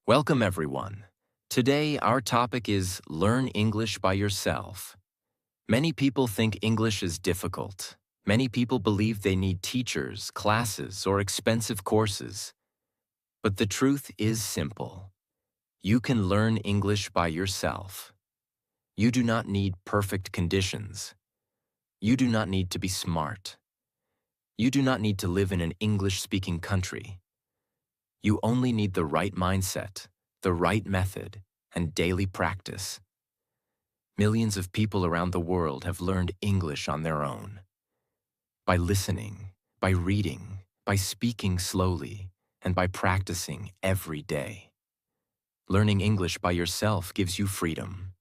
Welcome, everyone. Today, our topic is Learn English by Yourself. Many people think English is difficult. Many people believe they need teachers, classes, or expensive courses. But the truth is simple. You can learn English by yourself. You do not need perfect conditions. You do not need to be smart. You do not need to live in an English-speaking country. You only need the right mindset, the right method, and daily practice. Millions of people around the world have learned English on their own. By listening, by reading, by speaking slowly, and by practicing every day. Learning English by yourself gives you freedom.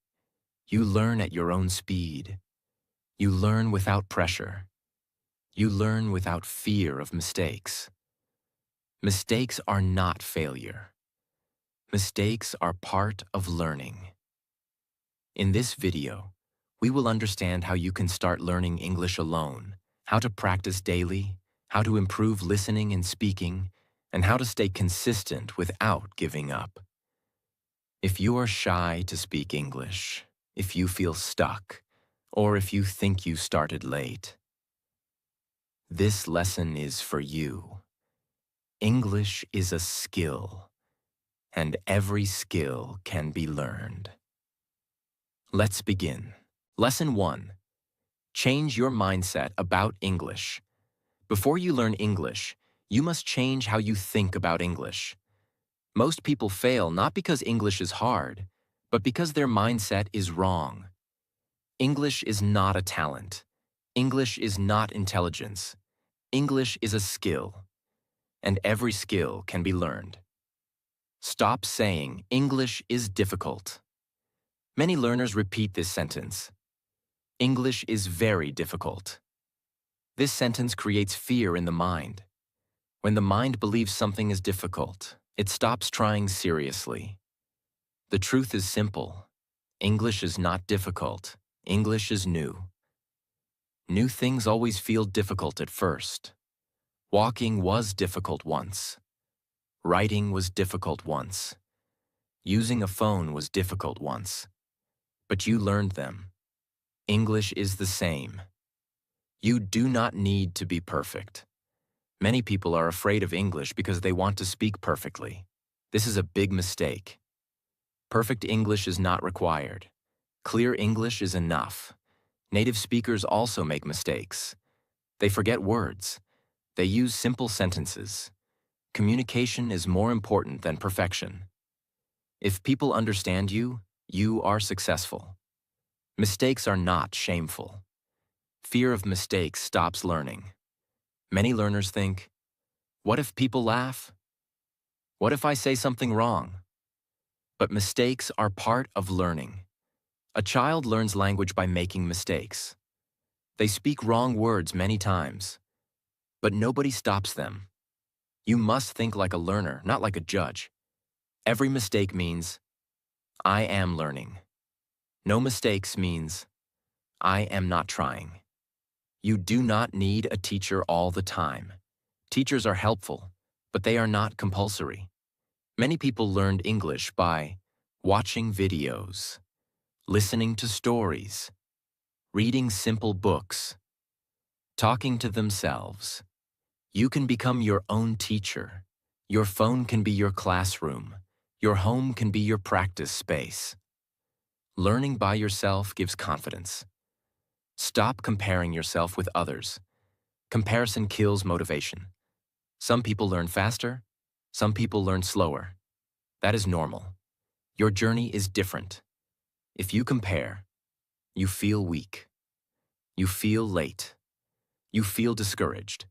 You learn at your own speed. You learn without pressure. You learn without fear of mistakes. Mistakes are not failure. Mistakes are part of learning. In this video, we will understand how you can start learning English alone, how to practice daily, how to improve listening and speaking, and how to stay consistent without giving up. If you are shy to speak English, if you feel stuck, or if you think you started late, this lesson is for you. English is a skill, and every skill can be learned. Let's begin. Lesson 1. Change your mindset about English. Before you learn English, you must change how you think about English. Most people fail not because English is hard, but because their mindset is wrong. English is not a talent. English is not intelligence. English is a skill, and every skill can be learned. Stop saying English is difficult. Many learners repeat this sentence. English is very difficult. This sentence creates fear in the mind. When the mind believes something is difficult, it stops trying seriously. The truth is simple. English is not difficult. English is new. New things always feel difficult at first. Walking was difficult once. Writing was difficult once. Using a phone was difficult once. But you learned them. English is the same. You do not need to be perfect. Many people are afraid of English because they want to speak perfectly. This is a big mistake. Perfect English is not required. Clear English is enough. Native speakers also make mistakes. They forget words. They use simple sentences. Communication is more important than perfection. If people understand you, you are successful. Mistakes are not shameful. Fear of mistakes stops learning. Many learners think, what if people laugh? What if I say something wrong? But mistakes are part of learning. A child learns language by making mistakes. They speak wrong words many times, but nobody stops them. You must think like a learner, not like a judge. Every mistake means, I am learning. No mistakes means, I am not trying. You do not need a teacher all the time. Teachers are helpful, but they are not compulsory. Many people learned English by watching videos, listening to stories, reading simple books, talking to themselves. You can become your own teacher. Your phone can be your classroom. Your home can be your practice space. Learning by yourself gives confidence. Stop comparing yourself with others. Comparison kills motivation. Some people learn faster. Some people learn slower. That is normal. Your journey is different. If you compare, you feel weak. You feel late. You feel discouraged.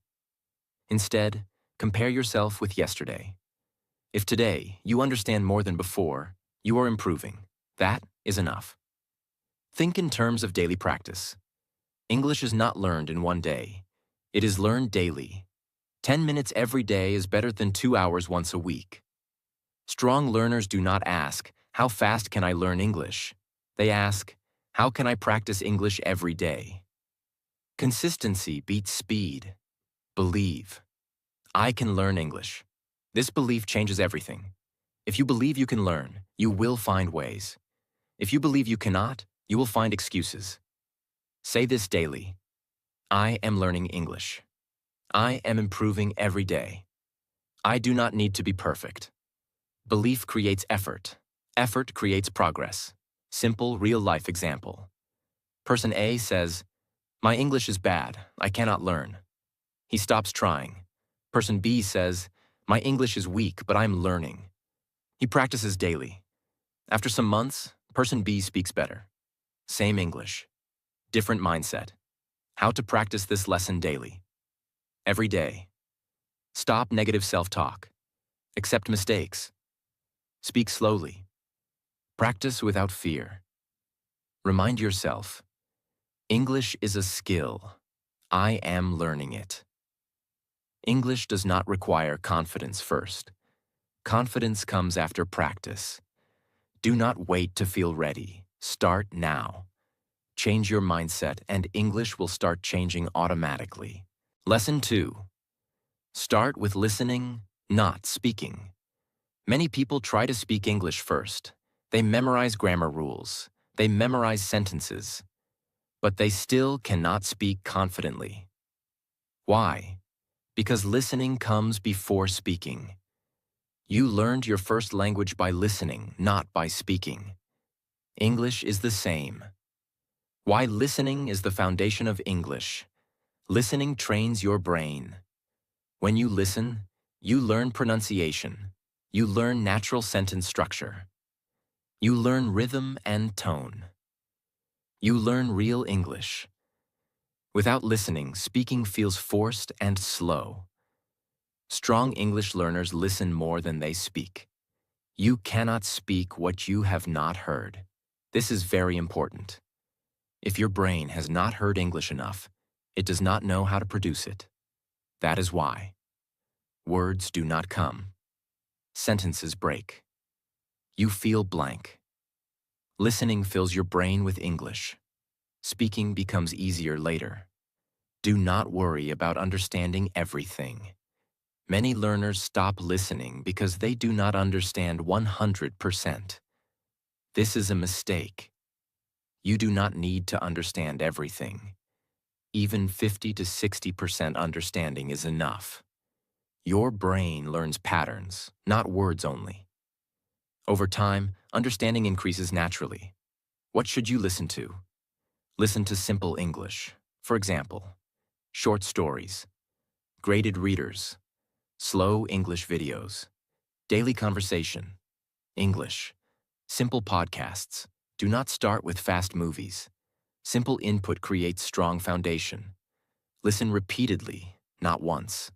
Instead, compare yourself with yesterday. If today you understand more than before, you are improving. That is enough. Think in terms of daily practice. English is not learned in one day. It is learned daily. 10 minutes every day is better than 2 hours once a week. Strong learners do not ask, how fast can I learn English? They ask, how can I practice English every day? Consistency beats speed. Believe. I can learn English. This belief changes everything. If you believe you can learn, you will find ways. If you believe you cannot, you will find excuses. Say this daily. I am learning English. I am improving every day. I do not need to be perfect. Belief creates effort. Effort creates progress. Simple, real-life example. Person A says, "My English is bad. I cannot learn." He stops trying. Person B says, "My English is weak, but I'm learning." He practices daily. After some months, person B speaks better. Same English. Different mindset. How to practice this lesson daily. Every day. Stop negative self-talk. Accept mistakes. Speak slowly. Practice without fear. Remind yourself, English is a skill. I am learning it. English does not require confidence first. Confidence comes after practice. Do not wait to feel ready. Start now. Change your mindset and English will start changing automatically. Lesson 2. Start with listening, not speaking. Many people try to speak English first. They memorize grammar rules. They memorize sentences. But they still cannot speak confidently. Why? Because listening comes before speaking. You learned your first language by listening, not by speaking. English is the same. Why listening is the foundation of English. Listening trains your brain. When you listen, you learn pronunciation. You learn natural sentence structure. You learn rhythm and tone. You learn real English. Without listening, speaking feels forced and slow. Strong English learners listen more than they speak. You cannot speak what you have not heard. This is very important. If your brain has not heard English enough, it does not know how to produce it. That is why. Words do not come. Sentences break. You feel blank. Listening fills your brain with English. Speaking becomes easier later. Do not worry about understanding everything. Many learners stop listening because they do not understand 100%. This is a mistake. You do not need to understand everything. Even 50 to 60% understanding is enough. Your brain learns patterns, not words only. Over time, understanding increases naturally. What should you listen to? Listen to simple English. For example, short stories, graded readers, slow English videos, daily conversation, English, simple podcasts. Do not start with fast movies. Simple input creates strong foundation. Listen repeatedly, not once.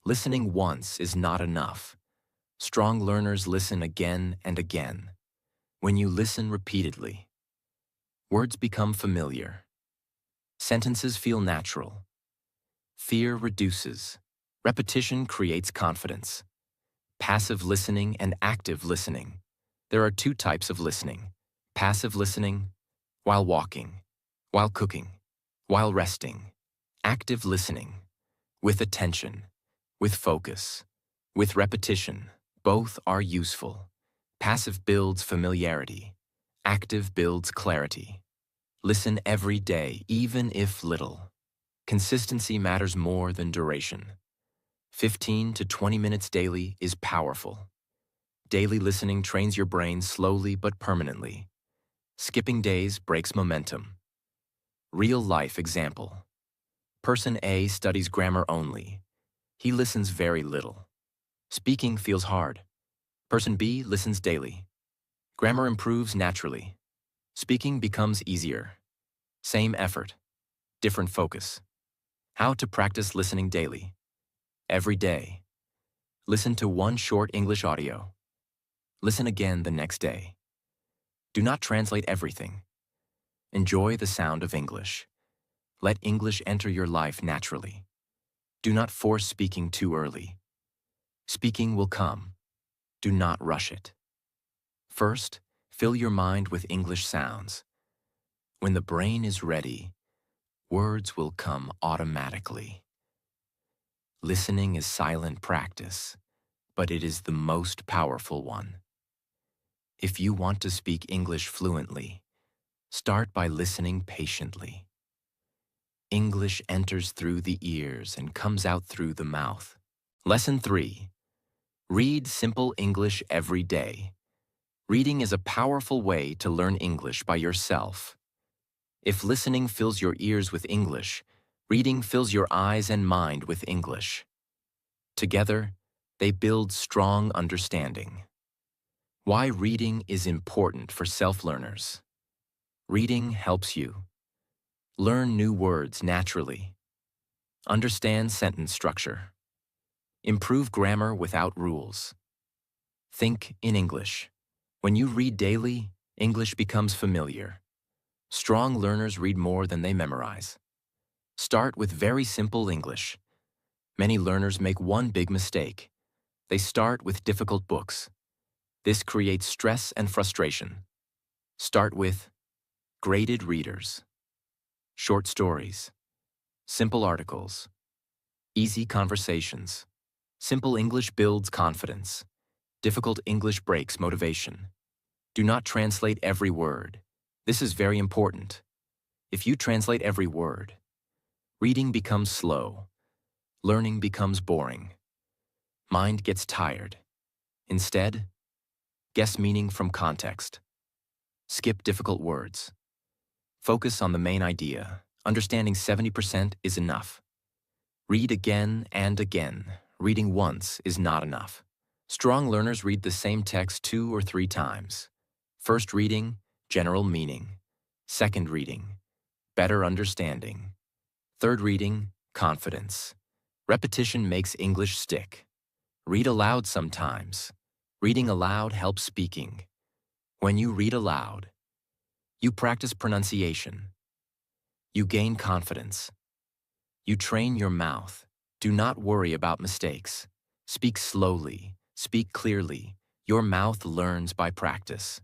Listening once is not enough. Strong learners listen again and again. When you listen repeatedly, words become familiar. Sentences feel natural. Fear reduces. Repetition creates confidence. Passive listening and active listening. There are two types of listening. Passive listening, while walking, while cooking, while resting. Active listening, with attention, with focus, with repetition. Both are useful. Passive builds familiarity. Active builds clarity. Listen every day, even if little. Consistency matters more than duration. 15 to 20 minutes daily is powerful. Daily listening trains your brain slowly but permanently. Skipping days breaks momentum. Real-life example. Person A studies grammar only. He listens very little. Speaking feels hard. Person B listens daily. Grammar improves naturally. Speaking becomes easier. Same effort, different focus. How to practice listening daily. Every day. Listen to one short English audio. Listen again the next day. Do not translate everything. Enjoy the sound of English. Let English enter your life naturally. Do not force speaking too early. Speaking will come. Do not rush it. First, fill your mind with English sounds. When the brain is ready, words will come automatically. Listening is silent practice. but it is the most powerful one. If you want to speak English fluently, start by listening patiently. English enters through the ears and comes out through the mouth. Lesson 3. Read simple English every day. Reading is a powerful way to learn English by yourself. If listening fills your ears with English, reading fills your eyes and mind with English. Together, they build strong understanding. Why reading is important for self-learners. Reading helps you learn new words naturally, understand sentence structure, improve grammar without rules, think in English. When you read daily, English becomes familiar. Strong learners read more than they memorize. Start with very simple English. Many learners make one big mistake. They start with difficult books. This creates stress and frustration. Start with graded readers, short stories, simple articles, easy conversations. Simple English builds confidence. Difficult English breaks motivation. Do not translate every word. This is very important. If you translate every word, reading becomes slow. Learning becomes boring. Mind gets tired. Instead, guess meaning from context. Skip difficult words. Focus on the main idea. Understanding 70% is enough. Read again and again. Reading once is not enough. Strong learners read the same text 2 or 3 times. First reading, general meaning. Second reading, better understanding. Third reading, confidence. Repetition makes English stick. Read aloud sometimes. Reading aloud helps speaking. When you read aloud, you practice pronunciation. You gain confidence. You train your mouth. Do not worry about mistakes. Speak slowly. Speak clearly. Your mouth learns by practice.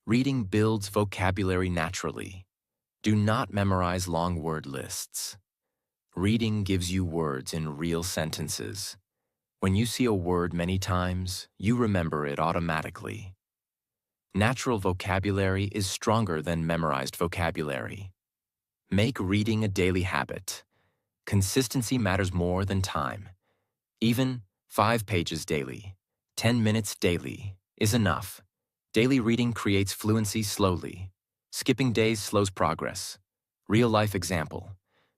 Reading builds vocabulary naturally. Do not memorize long word lists. Reading gives you words in real sentences. When you see a word many times, you remember it automatically. Natural vocabulary is stronger than memorized vocabulary. Make reading a daily habit. Consistency matters more than time. Even 5 pages daily, 10 minutes daily is enough. Daily reading creates fluency slowly. Skipping days slows progress. Real-life example.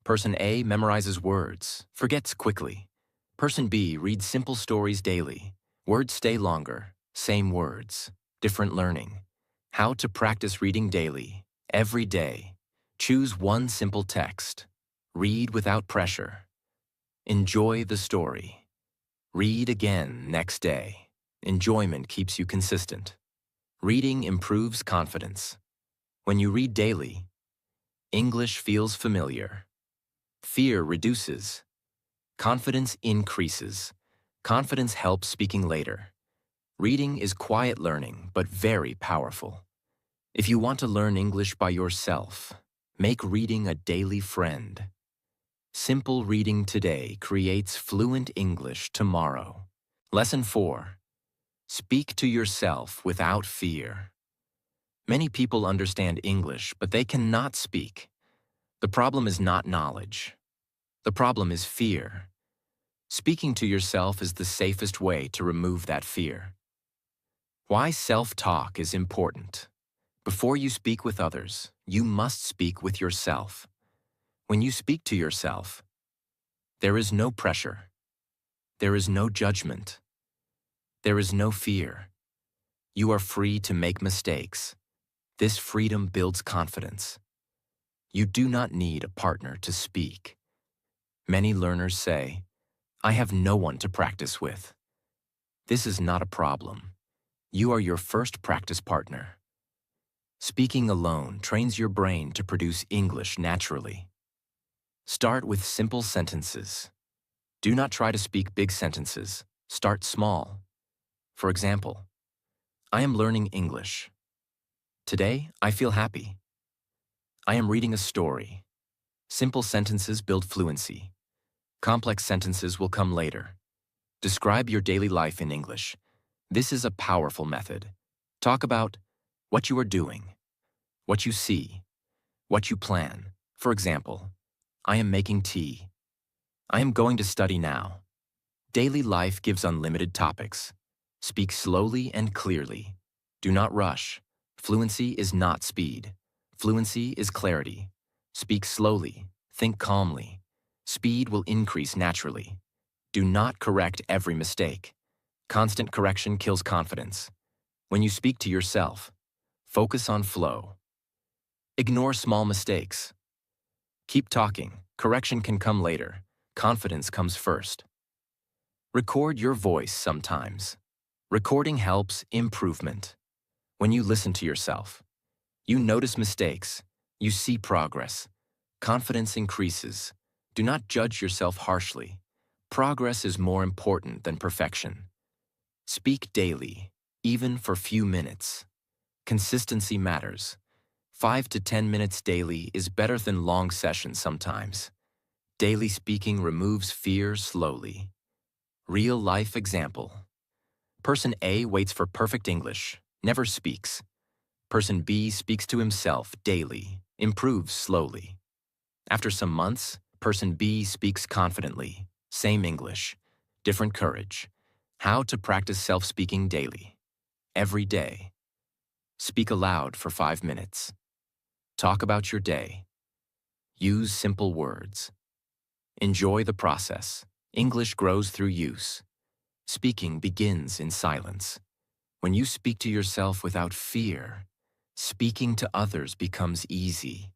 Person A memorizes words, forgets quickly. Person B reads simple stories daily. Words stay longer, same words, different learning. How to practice reading daily, every day. Choose one simple text. Read without pressure. Enjoy the story. Read again next day. Enjoyment keeps you consistent. Reading improves confidence. When you read daily, English feels familiar. Fear reduces. Confidence increases. Confidence helps speaking later. Reading is quiet learning, but very powerful. If you want to learn English by yourself, make reading a daily friend. Simple reading today creates fluent English tomorrow. Lesson 4. Speak to yourself without fear. Many people understand English, but they cannot speak. The problem is not knowledge. The problem is fear. Speaking to yourself is the safest way to remove that fear. Why self-talk is important. Before you speak with others, you must speak with yourself. When you speak to yourself, there is no pressure. There is no judgment. There is no fear. You are free to make mistakes. This freedom builds confidence. You do not need a partner to speak. Many learners say, I have no one to practice with. This is not a problem. You are your first practice partner. Speaking alone trains your brain to produce English naturally. Start with simple sentences. Do not try to speak big sentences. Start small. For example, I am learning English. Today, I feel happy. I am reading a story. Simple sentences build fluency. Complex sentences will come later. Describe your daily life in English. This is a powerful method. Talk about what you are doing, what you see, what you plan. For example, I am making tea. I am going to study now. Daily life gives unlimited topics. Speak slowly and clearly. Do not rush. Fluency is not speed. Fluency is clarity. Speak slowly. Think calmly. Speed will increase naturally. Do not correct every mistake. Constant correction kills confidence. When you speak to yourself, focus on flow. Ignore small mistakes. Keep talking. Correction can come later. Confidence comes first. Record your voice sometimes. Recording helps improvement. When you listen to yourself, you notice mistakes. You see progress. Confidence increases. Do not judge yourself harshly. Progress is more important than perfection. Speak daily, even for few minutes. Consistency matters. 5 to 10 minutes daily is better than long sessions sometimes. Daily speaking removes fear slowly. Real-life example. Person A waits for perfect English, never speaks. Person B speaks to himself daily, improves slowly. After some months, person B speaks confidently, same English, different courage. How to practice self-speaking daily. Every day. Speak aloud for 5 minutes. Talk about your day. Use simple words. Enjoy the process. English grows through use. Speaking begins in silence. When you speak to yourself without fear, speaking to others becomes easy.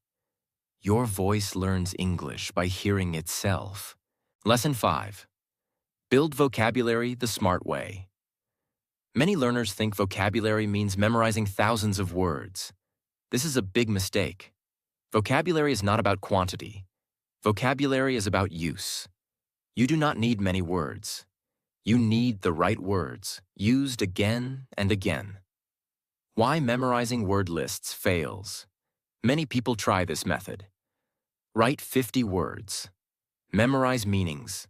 Your voice learns English by hearing itself. Lesson 5. Build vocabulary the smart way. Many learners think vocabulary means memorizing thousands of words. This is a big mistake. Vocabulary is not about quantity. Vocabulary is about use. You do not need many words. You need the right words, used again and again. Why memorizing word lists fails. Many people try this method. Write 50 words. Memorize meanings.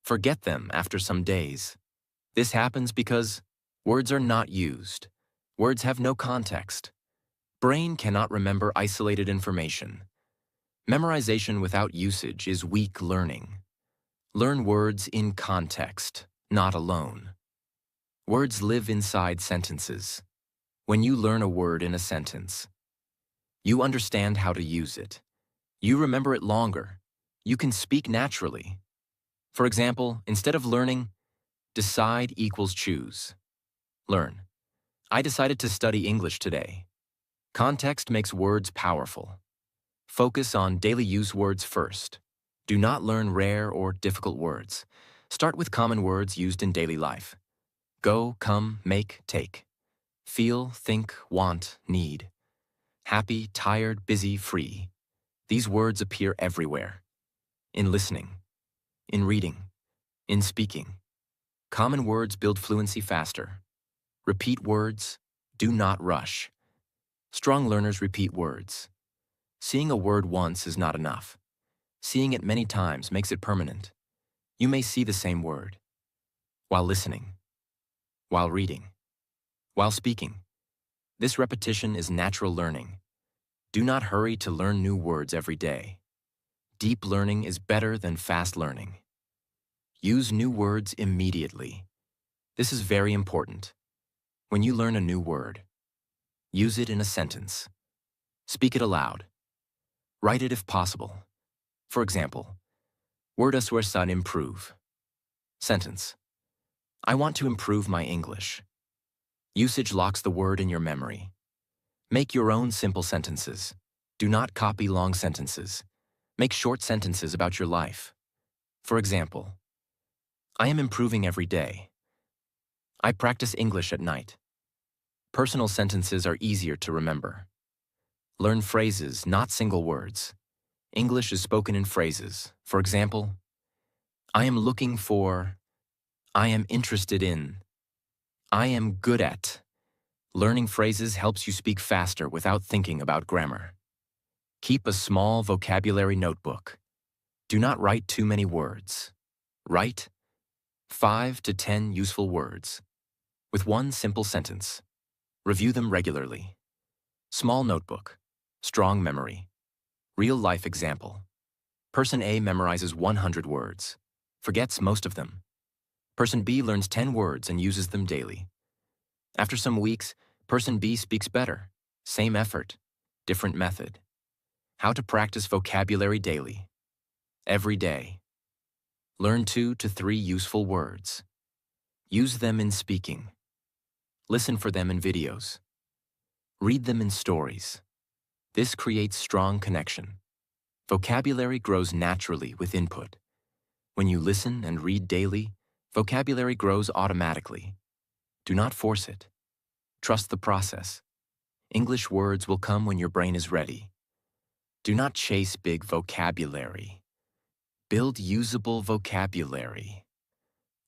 Forget them after some days. This happens because words are not used. Words have no context. Brain cannot remember isolated information. Memorization without usage is weak learning. Learn words in context, not alone. Words live inside sentences. When you learn a word in a sentence, you understand how to use it. You remember it longer. You can speak naturally. For example, instead of learning, decide equals choose. Learn. I decided to study English today. Context makes words powerful. Focus on daily use words first. Do not learn rare or difficult words. Start with common words used in daily life. Go, come, make, take. Feel, think, want, need. Happy, tired, busy, free. These words appear everywhere. In listening, in reading, in speaking. Common words build fluency faster. Repeat words. Do not rush. Strong learners repeat words. Seeing a word once is not enough. Seeing it many times makes it permanent. You may see the same word. While listening. While reading. While speaking. This repetition is natural learning. Do not hurry to learn new words every day. Deep learning is better than fast learning. Use new words immediately. This is very important. When you learn a new word, use it in a sentence. Speak it aloud. Write it if possible. For example, word esfuerzan improve. Sentence. I want to improve my English. Usage locks the word in your memory. Make your own simple sentences. Do not copy long sentences. Make short sentences about your life. For example, I am improving every day. I practice English at night. Personal sentences are easier to remember. Learn phrases, not single words. English is spoken in phrases. For example, I am looking for, I am interested in, I am good at. Learning phrases helps you speak faster without thinking about grammar. Keep a small vocabulary notebook. Do not write too many words. Write 5 to 10 useful words. With one simple sentence. Review them regularly. Small notebook. Strong memory. Real-life example. Person A memorizes 100 words. Forgets most of them. Person B learns 10 words and uses them daily. After some weeks, Person B speaks better. Same effort. Different method. How to practice vocabulary daily. Every day. Learn 2 to 3 useful words. Use them in speaking. Listen for them in videos. Read them in stories. This creates strong connection. Vocabulary grows naturally with input. When you listen and read daily, vocabulary grows automatically. Do not force it. Trust the process. English words will come when your brain is ready. Do not chase big vocabulary. Build usable vocabulary.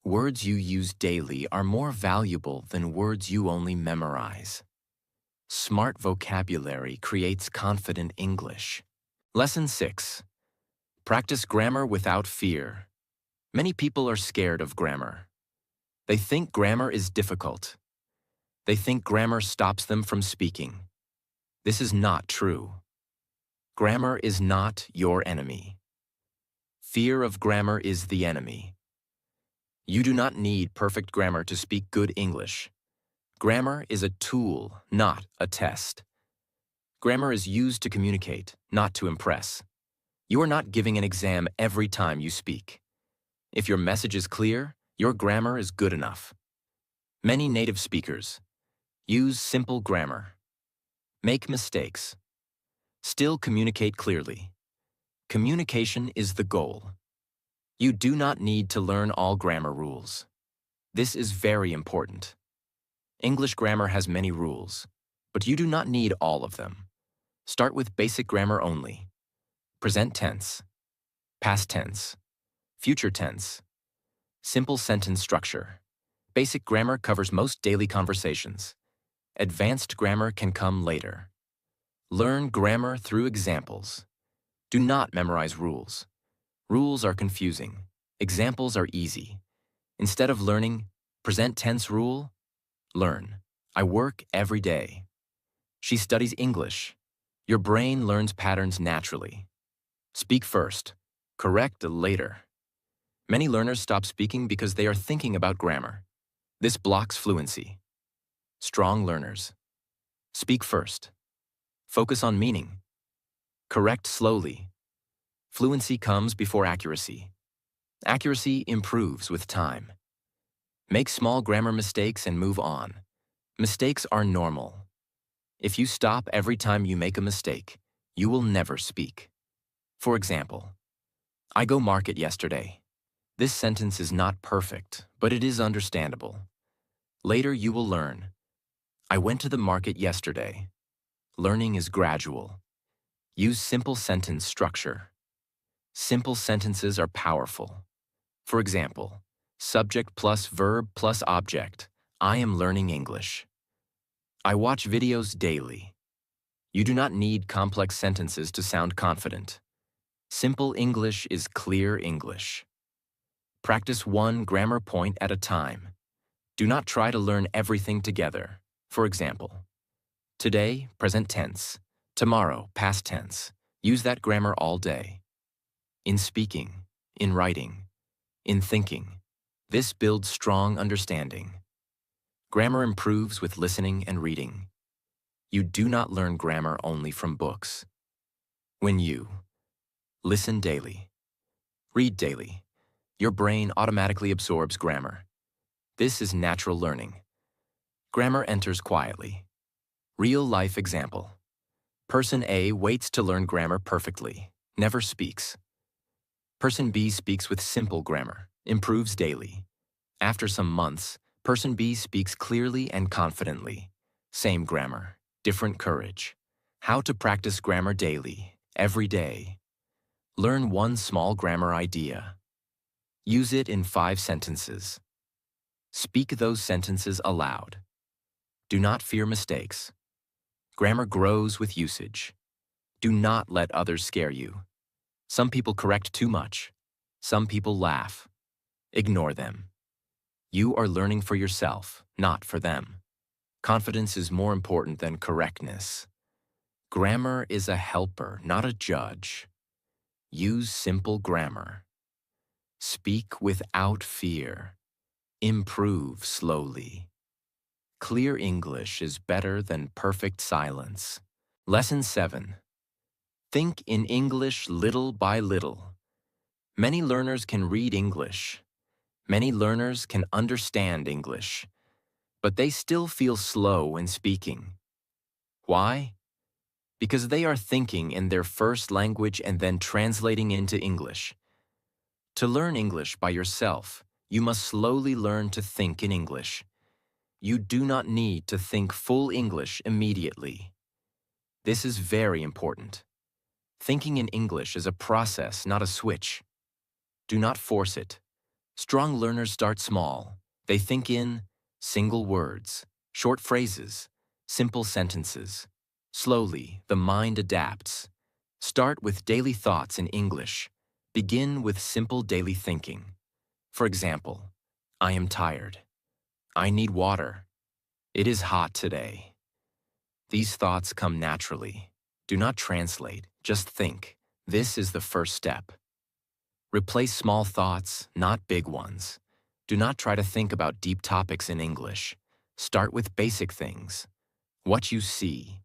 Words you use daily are more valuable than words you only memorize. Smart vocabulary creates confident English. Lesson 6. Practice grammar without fear. Many people are scared of grammar. They think grammar is difficult. They think grammar stops them from speaking. This is not true. Grammar is not your enemy. Fear of grammar is the enemy. You do not need perfect grammar to speak good English. Grammar is a tool, not a test. Grammar is used to communicate, not to impress. You are not giving an exam every time you speak. If your message is clear, your grammar is good enough. Many native speakers use simple grammar. Make mistakes. Still communicate clearly. Communication is the goal. You do not need to learn all grammar rules. This is very important. English grammar has many rules, but you do not need all of them. Start with basic grammar only. Present tense, past tense, future tense, simple sentence structure. Basic grammar covers most daily conversations. Advanced grammar can come later. Learn grammar through examples. Do not memorize rules. Rules are confusing. Examples are easy. Instead of learning present tense rule, learn. I work every day. She studies English. Your brain learns patterns naturally. Speak first. Correct later. Many learners stop speaking because they are thinking about grammar. This blocks fluency. Strong learners. Speak first. Focus on meaning. Correct slowly. Fluency comes before accuracy. Accuracy improves with time. Make small grammar mistakes and move on. Mistakes are normal. If you stop every time you make a mistake, you will never speak. For example, I go market yesterday. This sentence is not perfect, but it is understandable. Later you will learn. I went to the market yesterday. Learning is gradual. Use simple sentence structure. Simple sentences are powerful. For example, subject plus verb plus object. I am learning English. I watch videos daily. You do not need complex sentences to sound confident. Simple English is clear English. Practice one grammar point at a time. Do not try to learn everything together. For example, today, present tense. Tomorrow, past tense. Use that grammar all day. In speaking, in writing, in thinking. This builds strong understanding. Grammar improves with listening and reading. You do not learn grammar only from books. When you listen daily, read daily, your brain automatically absorbs grammar. This is natural learning. Grammar enters quietly. Real-life example. Person A waits to learn grammar perfectly, never speaks. Person B speaks with simple grammar, improves daily. After some months, Person B speaks clearly and confidently. Same grammar, different courage. How to practice grammar daily, every day. Learn one small grammar idea. Use it in 5 sentences. Speak those sentences aloud. Do not fear mistakes. Grammar grows with usage. Do not let others scare you. Some people correct too much. Some people laugh. Ignore them. You are learning for yourself, not for them. Confidence is more important than correctness. Grammar is a helper, not a judge. Use simple grammar. Speak without fear. Improve slowly. Clear English is better than perfect silence. Lesson 7. Think in English little by little. Many learners can read English. Many learners can understand English, but they still feel slow when speaking. Why? Because they are thinking in their first language and then translating into English. To learn English by yourself, you must slowly learn to think in English. You do not need to think full English immediately. This is very important. Thinking in English is a process, not a switch. Do not force it. Strong learners start small. They think in single words, short phrases, simple sentences. Slowly, the mind adapts. Start with daily thoughts in English. Begin with simple daily thinking. For example, I am tired. I need water. It is hot today. These thoughts come naturally. Do not translate, just think. This is the first step. Replace small thoughts, not big ones. Do not try to think about deep topics in English. Start with basic things. What you see,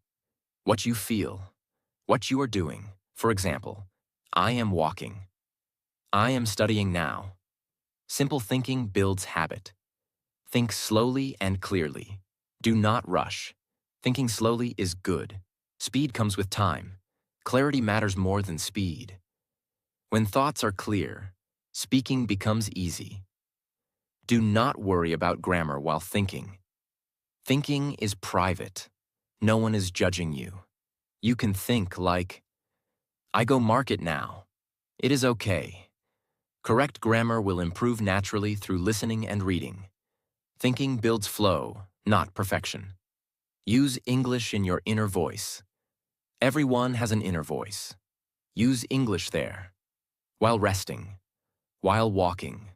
what you feel, what you are doing. For example, I am walking. I am studying now. Simple thinking builds habit. Think slowly and clearly. Do not rush. Thinking slowly is good. Speed comes with time. Clarity matters more than speed. When thoughts are clear, speaking becomes easy. Do not worry about grammar while thinking. Thinking is private. No one is judging you. You can think like, I go market now. It is okay. Correct grammar will improve naturally through listening and reading. Thinking builds flow, not perfection. Use English in your inner voice. Everyone has an inner voice. Use English there. While resting, while walking,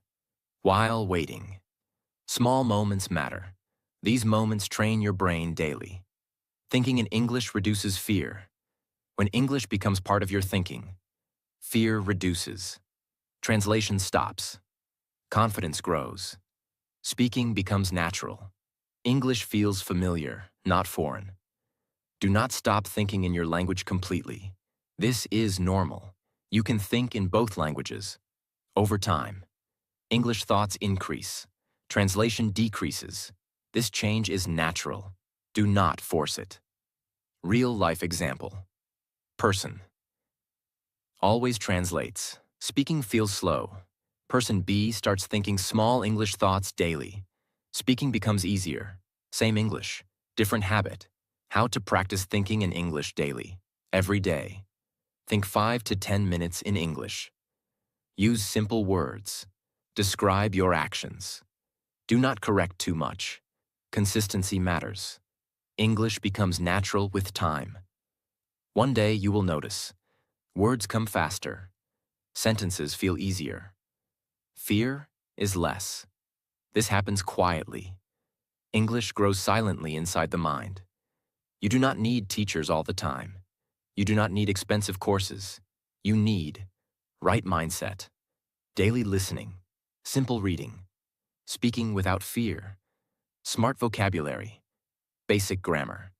while waiting. Small moments matter. These moments train your brain daily. Thinking in English reduces fear. When English becomes part of your thinking, fear reduces. Translation stops. Confidence grows. Speaking becomes natural. English feels familiar, not foreign. Do not stop thinking in your language completely. This is normal. You can think in both languages. Over time, English thoughts increase. Translation decreases. This change is natural. Do not force it. Real-life example. Person. Always translates. Speaking feels slow. Person B starts thinking small English thoughts daily. Speaking becomes easier. Same English, different habit. How to practice thinking in English daily. Every day. Think 5 to 10 minutes in English. Use simple words. Describe your actions. Do not correct too much. Consistency matters. English becomes natural with time. One day you will notice. Words come faster. Sentences feel easier. Fear is less. This happens quietly. English grows silently inside the mind. You do not need teachers all the time. You do not need expensive courses. You need right mindset, daily listening, simple reading, speaking without fear, smart vocabulary, basic grammar,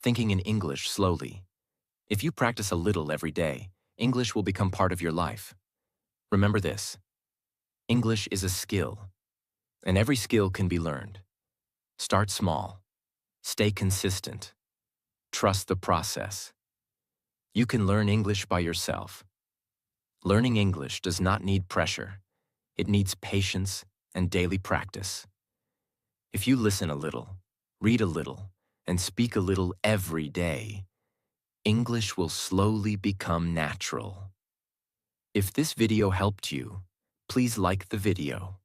thinking in English slowly. If you practice a little every day, English will become part of your life. Remember this. English is a skill, and every skill can be learned. Start small. Stay consistent. Trust the process. You can learn English by yourself. Learning English does not need pressure. It needs patience and daily practice. If you listen a little, read a little, and speak a little every day, English will slowly become natural. If this video helped you, please like the video.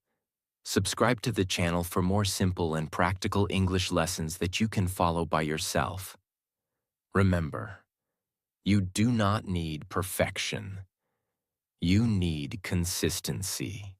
Subscribe to the channel for more simple and practical English lessons that you can follow by yourself. Remember, you do not need perfection. You need consistency.